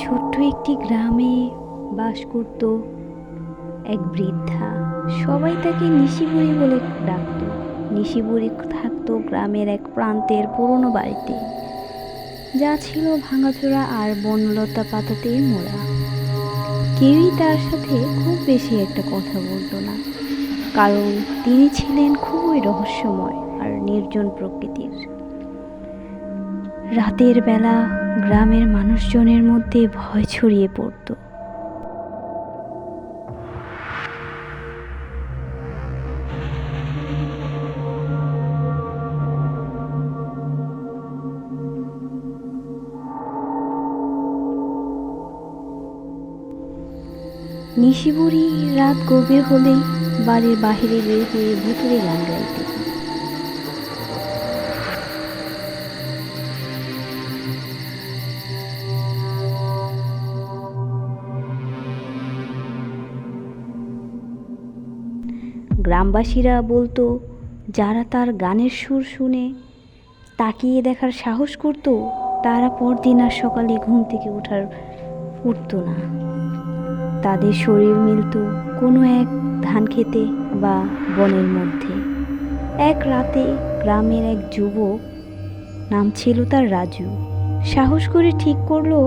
ছোট্ট একটি গ্রামে বাস করত এক বৃদ্ধা। সবাই তাকে নিশিবুড়ি বলে ডাকত। নিশিবুড়ি থাকতো গ্রামের এক প্রান্তের পুরনো বাড়িতে, যা ছিল ভাঙাচোরা আর বনলতা পাতাতে মোড়া। কেউই তার সাথে খুব বেশি একটা কথা বলতো না, কারণ তিনি ছিলেন খুবই রহস্যময় আর নির্জন প্রকৃতির। রাতের বেলা গ্রামের মানুষজনের মধ্যে ভয় ছড়িয়ে পড়ত। নিশিবুড়ি রাত গভীর হলেই বাড়ির বাহিরে বের হয়ে ভুতুড়ে গান গাইতে। গ্রামবাসীরা বলতো, যারা তার গানের সুর শুনে তাকিয়ে দেখার সাহস করত, তারা পরদিন আর সকালে ঘুম থেকে উঠত না। তাদের শরীর মিলত কোনো এক ধান খেতে বা বনের মধ্যে। এক রাতে গ্রামের এক যুবক, নাম ছিল তার রাজু, সাহস করে ঠিক করলো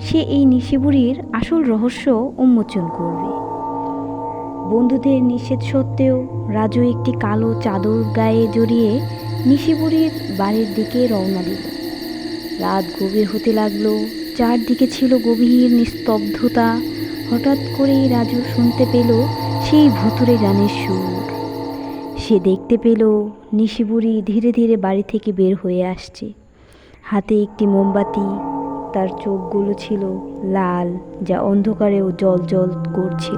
সে এই নিশিবুড়ির আসল রহস্য উন্মোচন করবে। বন্ধুদের নিষেধ সত্ত্বেও রাজু একটি কালো চাদর গায়ে জড়িয়ে নিশিবুড়ির বাড়ির দিকে রওনা দিল। রাত গভীর হতে লাগলো, চারদিকে ছিল গভীর নিস্তব্ধতা। হঠাৎ করেই রাজু শুনতে পেল সেই ভুতুড়ে গানের সুর। সে দেখতে পেল নিশিবুড়ি ধীরে ধীরে বাড়ি থেকে বের হয়ে আসছে, হাতে একটি মোমবাতি। তার চোখগুলো ছিল লাল, যা অন্ধকারেও জ্বলজ্বল করছে।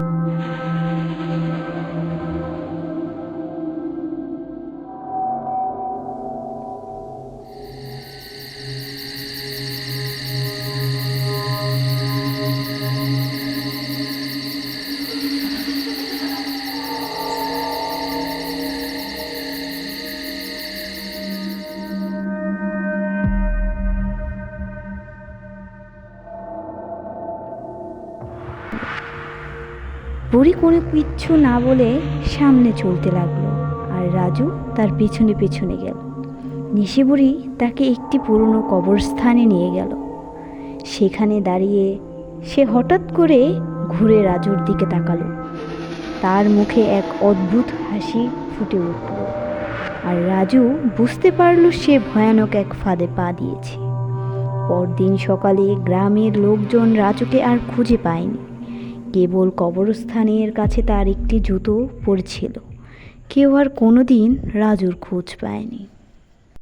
বুড়ি কোনো কিচ্ছু না বলে সামনে চলতে লাগলো, আর রাজু তার পেছনে পেছনে গেল। নিশিবুড়ি তাকে একটি পুরনো কবরস্থানে নিয়ে গেল। সেখানে দাঁড়িয়ে সে হঠাৎ করে ঘুরে রাজুর দিকে তাকালো। তার মুখে এক অদ্ভুত হাসি ফুটে উঠল, আর রাজু বুঝতে পারল সে ভয়ানক এক ফাঁদে পা দিয়েছে। পরদিন সকালে গ্রামের লোকজন রাজুকে আর খুঁজে পায়নি। কেবল কবরস্থানের কাছে তার একটি জুতো পড়েছিল। কেউ আর কোনোদিন রাজুর খোঁজ পায়নি।